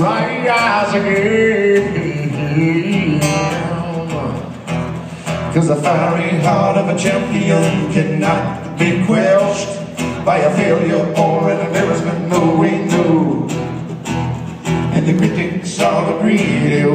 rise again. 'Cause the fiery heart of a champion cannot be quenched by a failure or an embarrassment, no way, no. And the critics all agree